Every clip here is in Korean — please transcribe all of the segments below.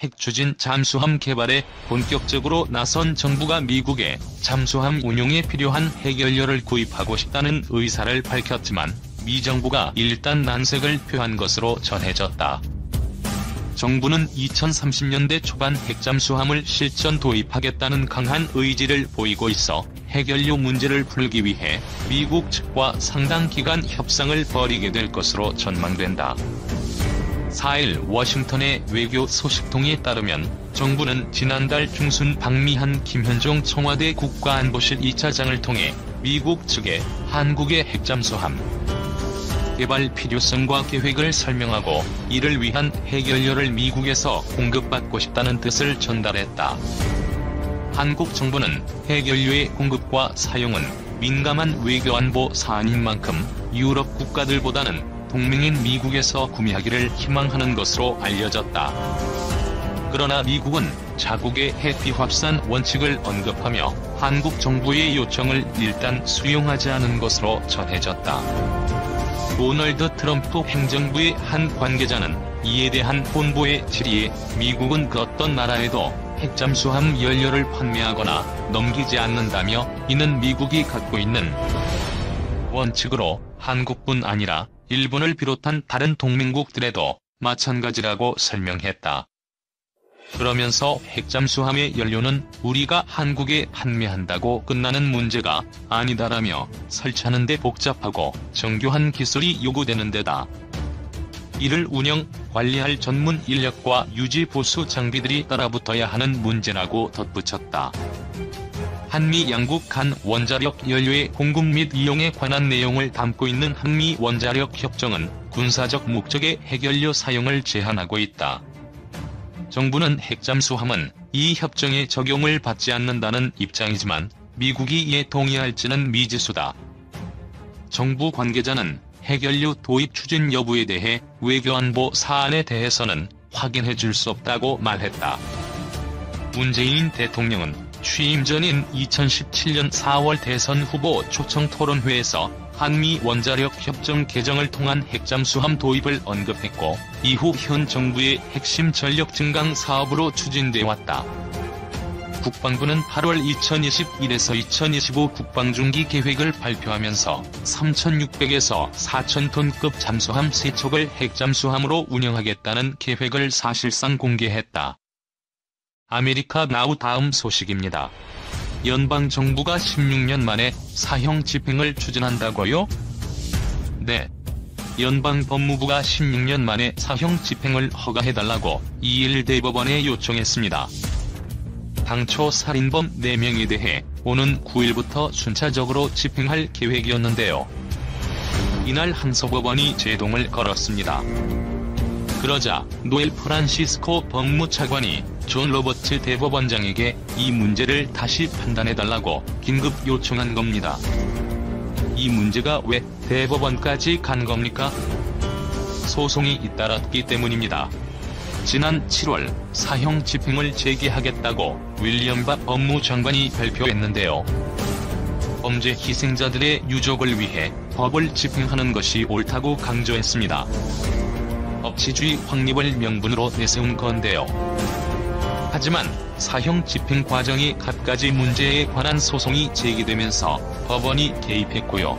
핵추진 잠수함 개발에 본격적으로 나선 정부가 미국에 잠수함 운용에 필요한 핵연료를 구입하고 싶다는 의사를 밝혔지만 미 정부가 일단 난색을 표한 것으로 전해졌다. 정부는 2030년대 초반 핵잠수함을 실전 도입하겠다는 강한 의지를 보이고 있어 핵연료 문제를 풀기 위해 미국 측과 상당 기간 협상을 벌이게 될 것으로 전망된다. 4일 워싱턴의 외교 소식통에 따르면 정부는 지난달 중순 방미한 김현종 청와대 국가안보실 2차장을 통해 미국 측에 한국의 핵잠수함 개발 필요성과 계획을 설명하고 이를 위한 핵연료를 미국에서 공급받고 싶다는 뜻을 전달했다. 한국 정부는 핵연료의 공급과 사용은 민감한 외교안보 사안인 만큼 유럽 국가들보다는 동맹인 미국에서 구매하기를 희망하는 것으로 알려졌다. 그러나 미국은 자국의 핵비확산 원칙을 언급하며 한국 정부의 요청을 일단 수용하지 않은 것으로 전해졌다. 도널드 트럼프 행정부의 한 관계자는 이에 대한 본보의 질의에 미국은 그 어떤 나라에도 핵잠수함 연료를 판매하거나 넘기지 않는다며 이는 미국이 갖고 있는 원칙으로 한국뿐 아니라 일본을 비롯한 다른 동맹국들에도 마찬가지라고 설명했다. 그러면서 핵잠수함의 연료는 우리가 한국에 판매한다고 끝나는 문제가 아니다라며 설치하는 데 복잡하고 정교한 기술이 요구되는 데다 이를 운영, 관리할 전문 인력과 유지 보수 장비들이 따라붙어야 하는 문제라고 덧붙였다. 한미 양국 간 원자력 연료의 공급 및 이용에 관한 내용을 담고 있는 한미 원자력 협정은 군사적 목적의 핵연료 사용을 제한하고 있다. 정부는 핵잠수함은 이 협정의 적용을 받지 않는다는 입장이지만 미국이 이에 동의할지는 미지수다. 정부 관계자는 핵연료 도입 추진 여부에 대해 외교안보 사안에 대해서는 확인해 줄 수 없다고 말했다. 문재인 대통령은 취임 전인 2017년 4월 대선 후보 초청 토론회에서 한미 원자력 협정 개정을 통한 핵잠수함 도입을 언급했고 이후 현 정부의 핵심 전력 증강 사업으로 추진돼 왔다. 국방부는 8월 2021에서 2025 국방중기 계획을 발표하면서 3,600에서 4,000톤급 잠수함 3척을 핵잠수함으로 운영하겠다는 계획을 사실상 공개했다. 아메리카 나우 다음 소식입니다. 연방정부가 16년 만에 사형 집행을 추진한다고요? 네. 연방법무부가 16년 만에 사형 집행을 허가해달라고 2일 대법원에 요청했습니다. 당초 살인범 4명에 대해 오는 9일부터 순차적으로 집행할 계획이었는데요. 이날 항소법원이 제동을 걸었습니다. 그러자 노엘 프란시스코 법무차관이 존 로버츠 대법원장에게 이 문제를 다시 판단해달라고 긴급 요청한 겁니다. 이 문제가 왜 대법원까지 간 겁니까? 소송이 잇따랐기 때문입니다. 지난 7월 사형 집행을 재개하겠다고 윌리엄 바 법무장관이 발표했는데요. 범죄 희생자들의 유족을 위해 법을 집행하는 것이 옳다고 강조했습니다. 법치주의 확립을 명분으로 내세운 건데요. 하지만 사형 집행 과정의 갖가지 문제에 관한 소송이 제기되면서 법원이 개입했고요.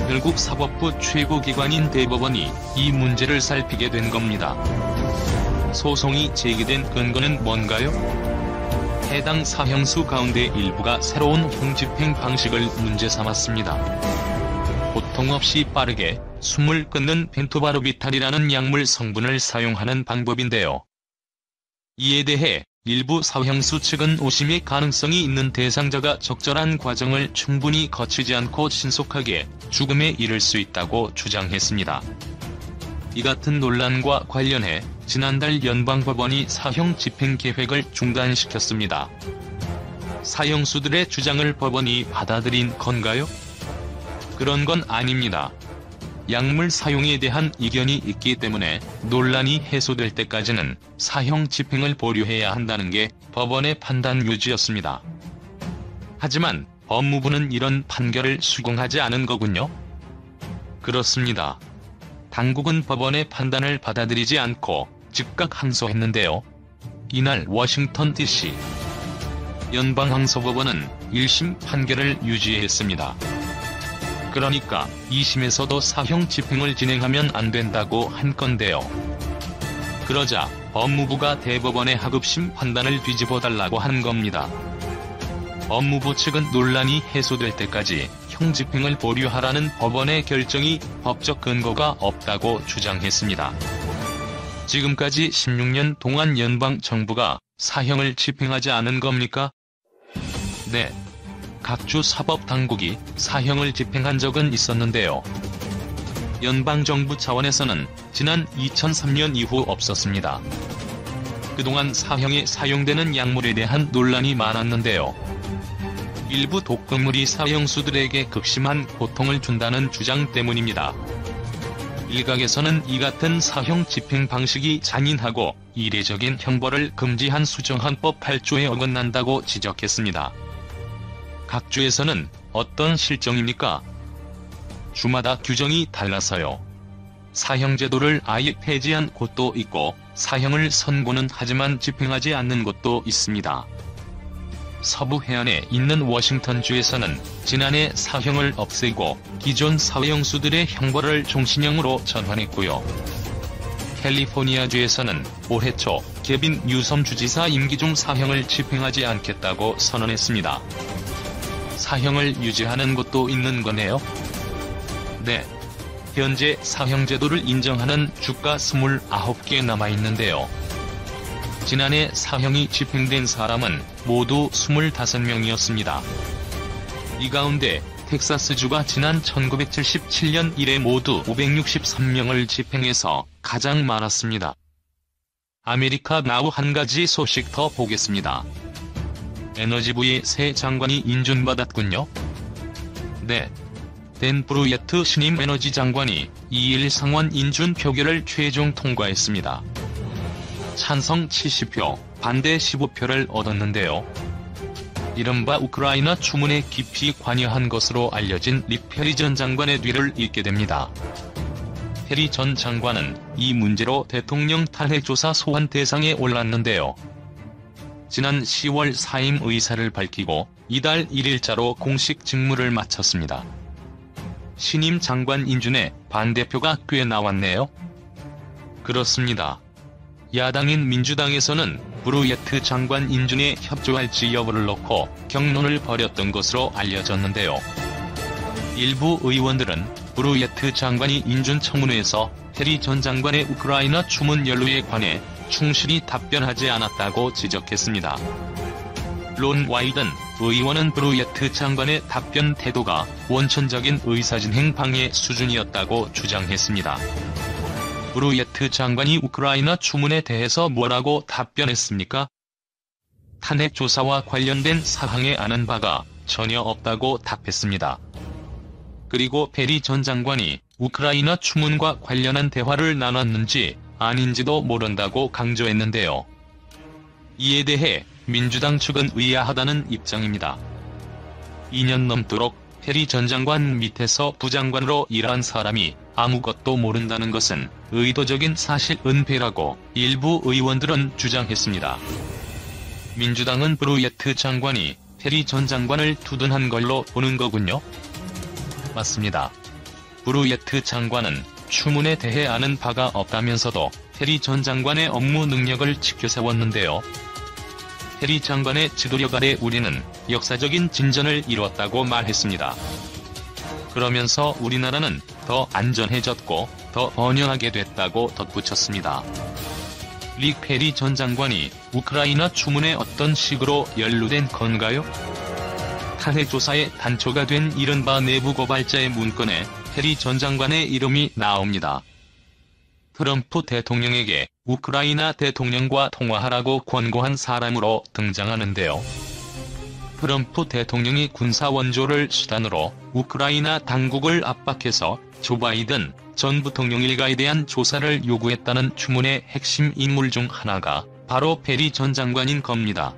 결국 사법부 최고기관인 대법원이 이 문제를 살피게 된 겁니다. 소송이 제기된 근거는 뭔가요? 해당 사형수 가운데 일부가 새로운 형집행 방식을 문제 삼았습니다. 고통 없이 빠르게 숨을 끊는 펜토바르비탈이라는 약물 성분을 사용하는 방법인데요. 이에 대해 일부 사형수 측은 오심의 가능성이 있는 대상자가 적절한 과정을 충분히 거치지 않고 신속하게 죽음에 이를 수 있다고 주장했습니다. 이 같은 논란과 관련해 지난달 연방법원이 사형 집행 계획을 중단시켰습니다. 사형수들의 주장을 법원이 받아들인 건가요? 그런 건 아닙니다. 약물 사용에 대한 이견이 있기 때문에 논란이 해소될 때까지는 사형 집행을 보류해야 한다는 게 법원의 판단 요지였습니다. 하지만 법무부는 이런 판결을 수긍하지 않은 거군요. 그렇습니다. 당국은 법원의 판단을 받아들이지 않고 즉각 항소했는데요. 이날 워싱턴 DC 연방항소법원은 1심 판결을 유지했습니다. 그러니까 2심에서도 사형 집행을 진행하면 안 된다고 한 건데요. 그러자 법무부가 대법원의 하급심 판단을 뒤집어달라고 한 겁니다. 법무부 측은 논란이 해소될 때까지 형 집행을 보류하라는 법원의 결정이 법적 근거가 없다고 주장했습니다. 지금까지 16년 동안 연방정부가 사형을 집행하지 않은 겁니까? 네. 각주 사법당국이 사형을 집행한 적은 있었는데요. 연방정부 차원에서는 지난 2003년 이후 없었습니다. 그동안 사형에 사용되는 약물에 대한 논란이 많았는데요. 일부 독극물이 사형수들에게 극심한 고통을 준다는 주장 때문입니다. 일각에서는 이 같은 사형 집행 방식이 잔인하고 이례적인 형벌을 금지한 수정헌법 8조에 어긋난다고 지적했습니다. 각 주에서는 어떤 실정입니까? 주마다 규정이 달라서요. 사형제도를 아예 폐지한 곳도 있고 사형을 선고는 하지만 집행하지 않는 곳도 있습니다. 서부 해안에 있는 워싱턴주에서는 지난해 사형을 없애고 기존 사형수들의 형벌을 종신형으로 전환했고요. 캘리포니아주에서는 올해 초 개빈 뉴섬 주지사 임기 중 사형을 집행하지 않겠다고 선언했습니다. 사형을 유지하는 곳도 있는 거네요. 네. 현재 사형제도를 인정하는 주가 29개 남아있는데요. 지난해 사형이 집행된 사람은 모두 25명이었습니다. 이 가운데 텍사스주가 지난 1977년 이래 모두 563명을 집행해서 가장 많았습니다. 아메리카 나우 한 가지 소식 더 보겠습니다. 에너지부의 새 장관이 인준받았군요. 네. 댄 브루예트 신임 에너지 장관이 2일 상원 인준 표결을 최종 통과했습니다. 찬성 70표, 반대 15표를 얻었는데요. 이른바 우크라이나 추문에 깊이 관여한 것으로 알려진 릭 페리 전 장관의 뒤를 잇게 됩니다. 페리 전 장관은 이 문제로 대통령 탄핵 조사 소환 대상에 올랐는데요. 지난 10월 사임 의사를 밝히고 이달 1일자로 공식 직무를 마쳤습니다. 신임 장관 인준에 반대표가 꽤 나왔네요. 그렇습니다. 야당인 민주당에서는 브루예트 장관 인준에 협조할지 여부를 놓고 격론을 벌였던 것으로 알려졌는데요. 일부 의원들은 브루예트 장관이 인준 청문회에서 페리 전 장관의 우크라이나 추문 연루에 관해 충실히 답변하지 않았다고 지적했습니다. 론 와이든 의원은 브루예트 장관의 답변 태도가 원천적인 의사진행 방해 수준이었다고 주장했습니다. 브루예트 장관이 우크라이나 추문에 대해서 뭐라고 답변했습니까? 탄핵 조사와 관련된 사항에 아는 바가 전혀 없다고 답했습니다. 그리고 페리 전 장관이 우크라이나 추문과 관련한 대화를 나눴는지 아닌지도 모른다고 강조했는데요. 이에 대해 민주당 측은 의아하다는 입장입니다. 2년 넘도록 페리 전 장관 밑에서 부장관으로 일한 사람이 아무것도 모른다는 것은 의도적인 사실 은폐라고 일부 의원들은 주장했습니다. 민주당은 브루예트 장관이 페리 전 장관을 두둔한 걸로 보는 거군요. 맞습니다. 브루예트 장관은 추문에 대해 아는 바가 없다면서도 페리 전 장관의 업무 능력을 지켜세웠는데요. 페리 장관의 지도력 아래 우리는 역사적인 진전을 이뤘다고 말했습니다. 그러면서 우리나라는 더 안전해졌고 더 번영하게 됐다고 덧붙였습니다. 릭 페리 전 장관이 우크라이나 추문에 어떤 식으로 연루된 건가요? 탄핵 조사의 단초가 된 이른바 내부 고발자의 문건에 페리 전 장관의 이름이 나옵니다. 트럼프 대통령에게 우크라이나 대통령과 통화하라고 권고한 사람으로 등장하는데요. 트럼프 대통령이 군사 원조를 수단으로 우크라이나 당국을 압박해서 조 바이든 전 부통령 일가에 대한 조사를 요구했다는 추문의 핵심 인물 중 하나가 바로 페리 전 장관인 겁니다.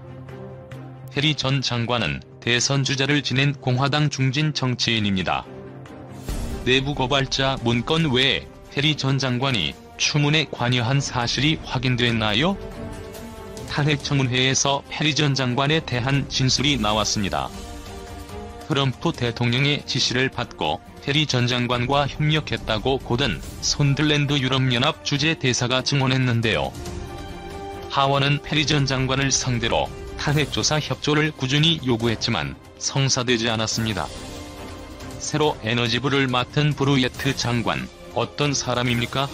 페리 전 장관은 대선 주자를 지낸 공화당 중진 정치인입니다. 내부 고발자 문건 외에 페리 전 장관이 추문에 관여한 사실이 확인됐나요? 탄핵 청문회에서 해리 전 장관에 대한 진술이 나왔습니다. 트럼프 대통령의 지시를 받고 해리 전 장관과 협력했다고 고든 손들랜드 유럽연합 주재대사가 증언했는데요. 하원은 해리 전 장관을 상대로 탄핵조사 협조를 꾸준히 요구했지만 성사되지 않았습니다. 새로 에너지부를 맡은 브루예트 장관, 어떤 사람입니까?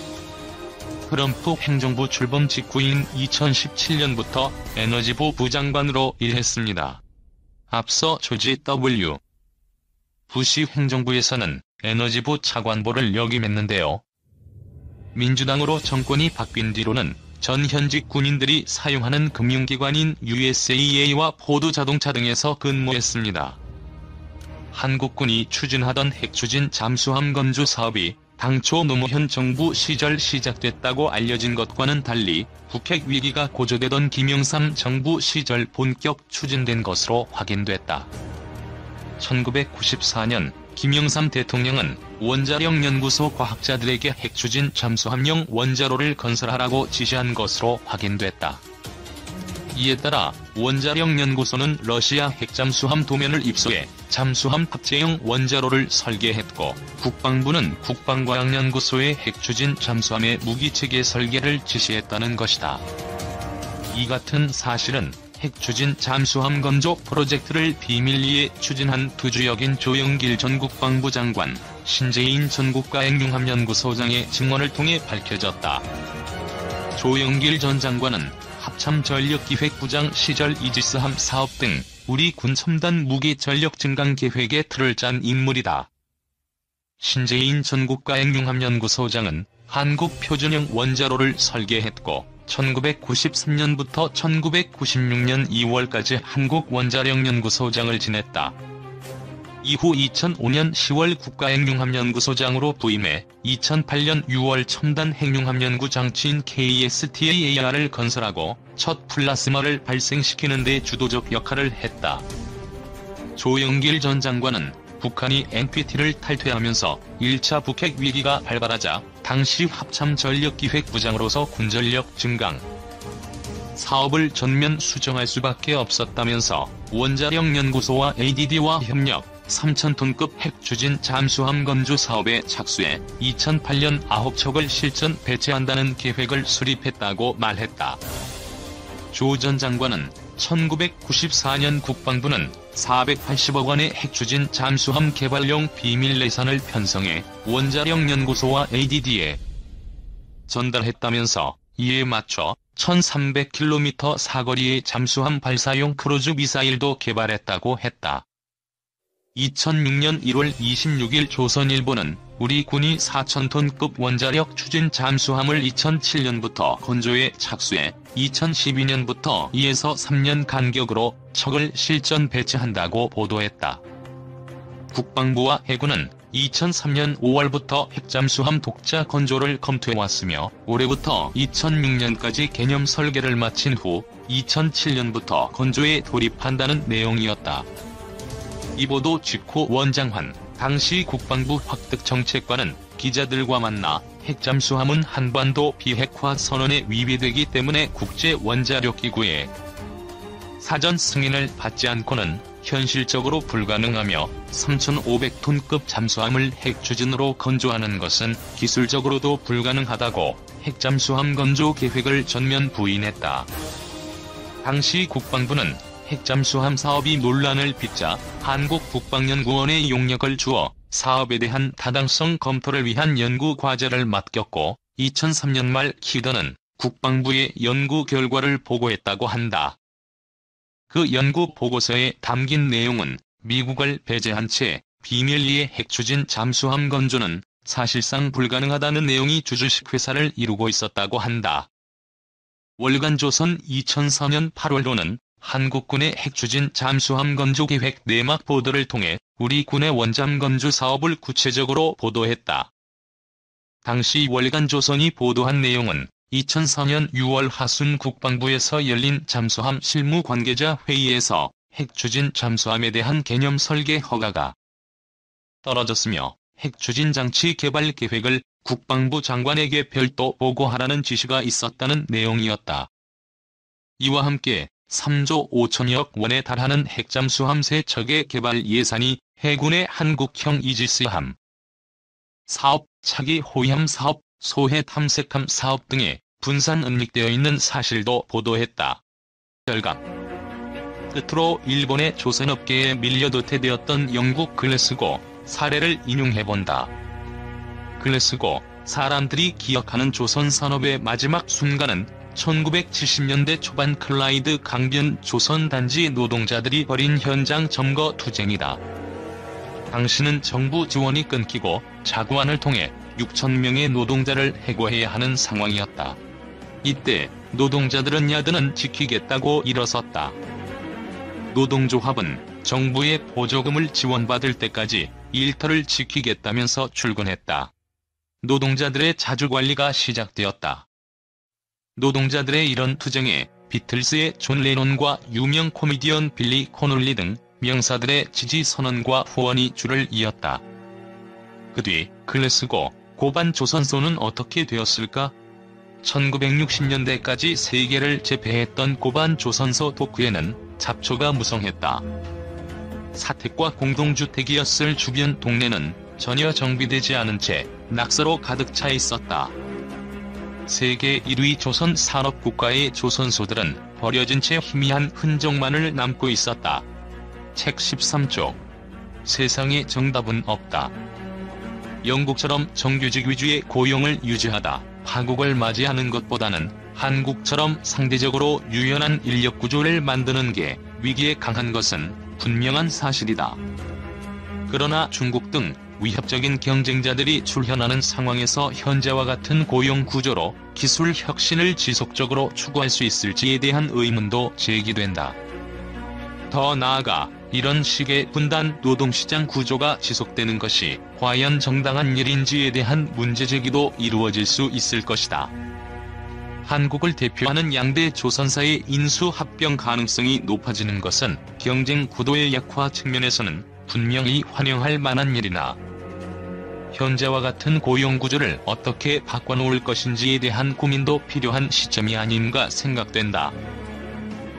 트럼프 행정부 출범 직후인 2017년부터 에너지부 부장관으로 일했습니다. 앞서 조지 W. 부시 행정부에서는 에너지부 차관보를 역임했는데요. 민주당으로 정권이 바뀐 뒤로는 전 현직 군인들이 사용하는 금융기관인 USA와 포드자동차 등에서 근무했습니다. 한국군이 추진하던 핵추진 잠수함 건조 사업이 당초 노무현 정부 시절 시작됐다고 알려진 것과는 달리 북핵 위기가 고조되던 김영삼 정부 시절 본격 추진된 것으로 확인됐다. 1994년 김영삼 대통령은 원자력연구소 과학자들에게 핵추진 잠수함용 원자로를 건설하라고 지시한 것으로 확인됐다. 이에 따라 원자력연구소는 러시아 핵잠수함 도면을 입수해 잠수함 탑재용 원자로를 설계했고, 국방부는 국방과학연구소에 핵추진 잠수함의 무기체계 설계를 지시했다는 것이다. 이 같은 사실은 핵추진 잠수함 건조 프로젝트를 비밀리에 추진한 투주역인 조영길 전 국방부 장관, 신재인 전 국가핵융합연구소장의 증언을 통해 밝혀졌다. 조영길 전 장관은 합참전력기획부장 시절 이지스함 사업 등 우리 군 첨단 무기 전력 증강 계획의 틀을 짠 인물이다. 신재인 전 국가핵융합연구소장은 한국 표준형 원자로를 설계했고, 1993년부터 1996년 2월까지 한국원자력연구소장을 지냈다. 이후 2005년 10월 국가핵융합연구소장으로 부임해 2008년 6월 첨단 핵융합연구 장치인 KSTAR을 건설하고 첫 플라스마를 발생시키는 데 주도적 역할을 했다. 조영길 전 장관은 북한이 NPT를 탈퇴하면서 1차 북핵 위기가 발발하자 당시 합참전력기획부장으로서 군전력 증강 사업을 전면 수정할 수밖에 없었다면서 원자력연구소와 ADD와 협력, 3,000톤급 핵추진 잠수함 건조 사업에 착수해 2008년 9척을 실전 배치한다는 계획을 수립했다고 말했다. 조 전 장관은 1994년 국방부는 480억 원의 핵추진 잠수함 개발용 비밀 예산을 편성해 원자력연구소와 ADD에 전달했다면서 이에 맞춰 1300km 사거리의 잠수함 발사용 크루즈 미사일도 개발했다고 했다. 2006년 1월 26일 조선일보는 우리 군이 4,000톤급 원자력 추진 잠수함을 2007년부터 건조에 착수해 2012년부터 2에서 3년 간격으로 척을 실전 배치한다고 보도했다. 국방부와 해군은 2003년 5월부터 핵잠수함 독자 건조를 검토해왔으며, 올해부터 2006년까지 개념 설계를 마친 후 2007년부터 건조에 돌입한다는 내용이었다. 이 보도 직후 원장환, 당시 국방부 확득정책관은 기자들과 만나 핵잠수함은 한반도 비핵화 선언에 위배되기 때문에 국제원자력기구에 사전 승인을 받지 않고는 현실적으로 불가능하며 3,500톤급 잠수함을 핵추진으로 건조하는 것은 기술적으로도 불가능하다고 핵잠수함 건조 계획을 전면 부인했다. 당시 국방부는 핵잠수함 사업이 논란을 빚자 한국국방연구원에 용역을 주어 사업에 대한 타당성 검토를 위한 연구 과제를 맡겼고, 2003년 말 키더는 국방부에 연구 결과를 보고했다고 한다. 그 연구 보고서에 담긴 내용은 미국을 배제한 채 비밀리에 핵추진 잠수함 건조는 사실상 불가능하다는 내용이 주주식 회사를 이루고 있었다고 한다. 월간조선 2004년 8월로는 한국군의 핵추진 잠수함 건조 계획 내막 보도를 통해 우리 군의 원잠 건조 사업을 구체적으로 보도했다. 당시 월간조선이 보도한 내용은 2004년 6월 하순 국방부에서 열린 잠수함 실무 관계자 회의에서 핵추진 잠수함에 대한 개념 설계 허가가 떨어졌으며, 핵추진 장치 개발 계획을 국방부 장관에게 별도 보고하라는 지시가 있었다는 내용이었다. 이와 함께 3조 5천여억 원에 달하는 핵잠수함 3척의 개발 예산이 해군의 한국형 이지스함 사업, 차기 호위함 사업, 소해 탐색함 사업 등에 분산 은닉되어 있는 사실도 보도했다. 결과 끝으로 일본의 조선업계에 밀려 도태되었던 영국 글래스고 사례를 인용해본다. 글래스고 사람들이 기억하는 조선 산업의 마지막 순간은 1970년대 초반 클라이드 강변 조선단지 노동자들이 벌인 현장 점거 투쟁이다. 당시는 정부 지원이 끊기고 자구안을 통해 6,000명의 노동자를 해고해야 하는 상황이었다. 이때 노동자들은 야근은 지키겠다고 일어섰다. 노동조합은 정부의 보조금을 지원받을 때까지 일터를 지키겠다면서 출근했다. 노동자들의 자주관리가 시작되었다. 노동자들의 이런 투쟁에 비틀스의 존 레논과 유명 코미디언 빌리 코놀리 등 명사들의 지지 선언과 후원이 줄을 이었다. 그 뒤 글래스고 고반 조선소는 어떻게 되었을까? 1960년대까지 세계를 제패했던 고반 조선소 도크에는 잡초가 무성했다. 사택과 공동주택이었을 주변 동네는 전혀 정비되지 않은 채 낙서로 가득 차 있었다. 세계 1위 조선 산업국가의 조선소들은 버려진 채 희미한 흔적만을 남고 있었다. 책 13쪽. 세상에 정답은 없다. 영국처럼 정규직 위주의 고용을 유지하다 파국을 맞이하는 것보다는 한국처럼 상대적으로 유연한 인력 구조를 만드는 게 위기에 강한 것은 분명한 사실이다. 그러나 중국 등 위협적인 경쟁자들이 출현하는 상황에서 현재와 같은 고용 구조로 기술 혁신을 지속적으로 추구할 수 있을지에 대한 의문도 제기된다. 더 나아가 이런 식의 분단 노동시장 구조가 지속되는 것이 과연 정당한 일인지에 대한 문제제기도 이루어질 수 있을 것이다. 한국을 대표하는 양대 조선사의 인수합병 가능성이 높아지는 것은 경쟁 구도의 약화 측면에서는 분명히 환영할 만한 일이나 현재와 같은 고용구조를 어떻게 바꿔놓을 것인지에 대한 고민도 필요한 시점이 아닌가 생각된다.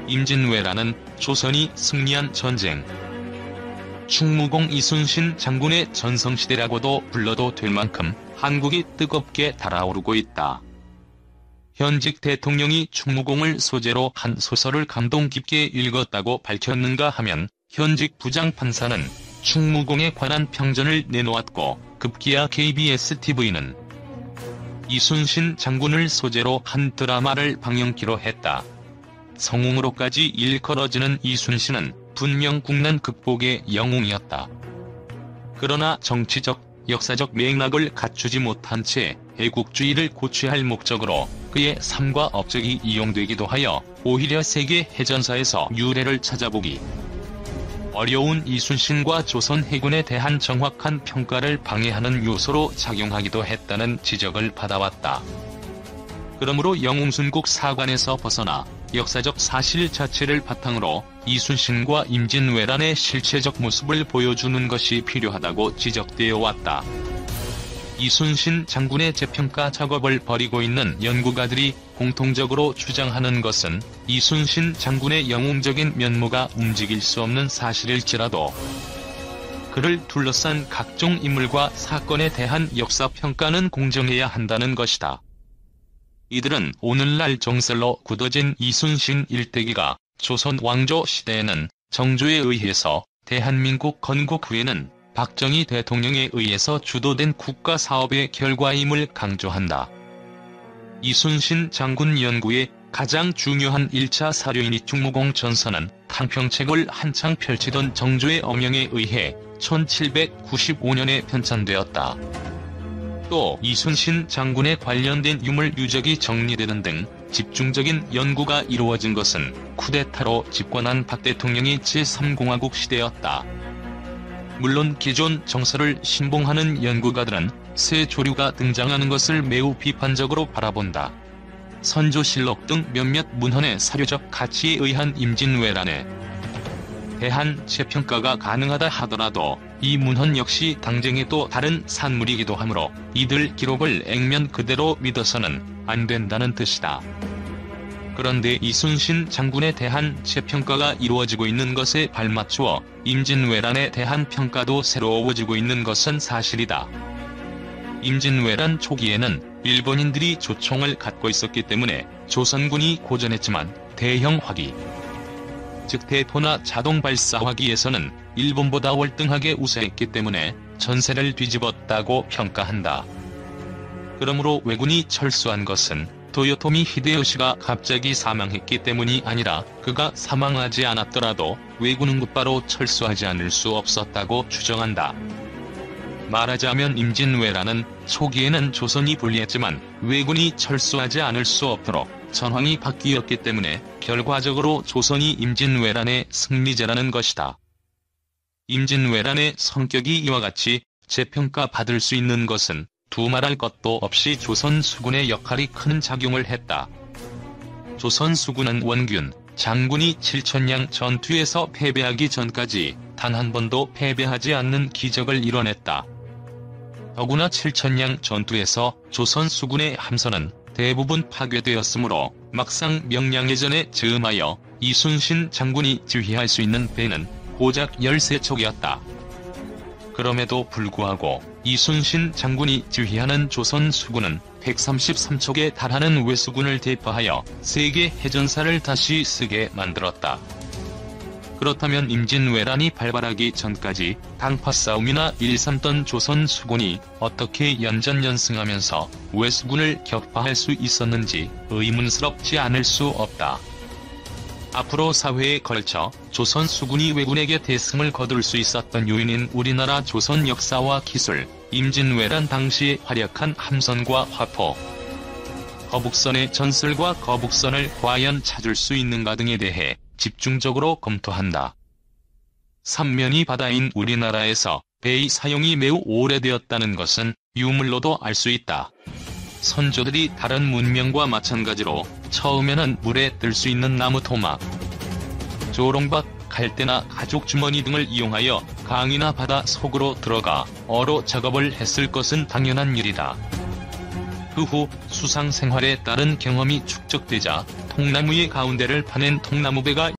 임진왜란은 조선이 승리한 전쟁, 충무공 이순신 장군의 전성시대라고도 불러도 될 만큼 한국이 뜨겁게 달아오르고 있다. 현직 대통령이 충무공을 소재로 한 소설을 감동 깊게 읽었다고 밝혔는가 하면 현직 부장판사는 충무공에 관한 평전을 내놓았고 급기야 KBS TV는 이순신 장군을 소재로 한 드라마를 방영키로 했다. 성웅으로까지 일컬어지는 이순신은 분명 국난 극복의 영웅이었다. 그러나 정치적, 역사적 맥락을 갖추지 못한 채 애국주의를 고취할 목적으로 그의 삶과 업적이 이용되기도 하여 오히려 세계 해전사에서 유래를 찾아보기 어려운 이순신과 조선 해군에 대한 정확한 평가를 방해하는 요소로 작용하기도 했다는 지적을 받아왔다. 그러므로 영웅순국 사관에서 벗어나 역사적 사실 자체를 바탕으로 이순신과 임진왜란의 실체적 모습을 보여주는 것이 필요하다고 지적되어 왔다. 이순신 장군의 재평가 작업을 벌이고 있는 연구가들이 공통적으로 주장하는 것은 이순신 장군의 영웅적인 면모가 움직일 수 없는 사실일지라도 그를 둘러싼 각종 인물과 사건에 대한 역사평가는 공정해야 한다는 것이다. 이들은 오늘날 정설로 굳어진 이순신 일대기가 조선 왕조 시대에는 정조에 의해서 대한민국 건국 후에는 박정희 대통령에 의해서 주도된 국가 사업의 결과임을 강조한다. 이순신 장군 연구의 가장 중요한 1차 사료인이 충무공 전선은 탕평책을 한창 펼치던 정조의 엄명에 의해 1795년에 편찬되었다. 또 이순신 장군에 관련된 유물 유적이 정리되는 등 집중적인 연구가 이루어진 것은 쿠데타로 집권한 박 대통령의 제3공화국 시대였다. 물론 기존 정설을 신봉하는 연구가들은 새 조류가 등장하는 것을 매우 비판적으로 바라본다. 선조실록 등 몇몇 문헌의 사료적 가치에 의한 임진왜란에 대한 재평가가 가능하다 하더라도 이 문헌 역시 당장의 또 다른 산물이기도 하므로 이들 기록을 액면 그대로 믿어서는 안 된다는 뜻이다. 그런데 이순신 장군에 대한 재평가가 이루어지고 있는 것에 발맞추어 임진왜란에 대한 평가도 새로워지고 있는 것은 사실이다. 임진왜란 초기에는 일본인들이 조총을 갖고 있었기 때문에 조선군이 고전했지만 대형 화기, 즉 대포나 자동 발사화기에서는 일본보다 월등하게 우세했기 때문에 전세를 뒤집었다고 평가한다. 그러므로 왜군이 철수한 것은 도요토미 히데요시가 갑자기 사망했기 때문이 아니라 그가 사망하지 않았더라도 왜군은 곧바로 철수하지 않을 수 없었다고 추정한다. 말하자면 임진왜란은 초기에는 조선이 불리했지만 왜군이 철수하지 않을 수 없도록 전황이 바뀌었기 때문에 결과적으로 조선이 임진왜란의 승리자라는 것이다. 임진왜란의 성격이 이와 같이 재평가받을 수 있는 것은 두말할 것도 없이 조선 수군의 역할이 큰 작용을 했다. 조선 수군은 원균, 장군이 칠천량 전투에서 패배하기 전까지 단 한 번도 패배하지 않는 기적을 이뤄냈다. 더구나 칠천량 전투에서 조선 수군의 함선은 대부분 파괴되었으므로 막상 명량해전에 즈음하여 이순신 장군이 지휘할 수 있는 배는 고작 13척이었다. 그럼에도 불구하고 이순신 장군이 지휘하는 조선 수군은 133척에 달하는 왜수군을 대파하여 세계 해전사를 다시 쓰게 만들었다. 그렇다면 임진왜란이 발발하기 전까지 당파 싸움이나 일삼던 조선 수군이 어떻게 연전연승하면서 왜수군을 격파할 수 있었는지 의문스럽지 않을 수 없다. 앞으로 사회에 걸쳐 조선 수군이 왜군에게 대승을 거둘 수 있었던 요인인 우리나라 조선 역사와 기술, 임진왜란 당시의 활약한 함선과 화포, 거북선의 전설과 거북선을 과연 찾을 수 있는가 등에 대해 집중적으로 검토한다. 삼면이 바다인 우리나라에서 배의 사용이 매우 오래되었다는 것은 유물로도 알 수 있다. 선조들이 다른 문명과 마찬가지로 처음에는 물에 뜰 수 있는 나무 토막, 조롱박, 갈대나 가죽 주머니 등을 이용하여 강이나 바다 속으로 들어가 어로 작업을 했을 것은 당연한 일이다. 그 후 수상 생활에 따른 경험이 축적되자 통나무의 가운데를 파낸 통나무배가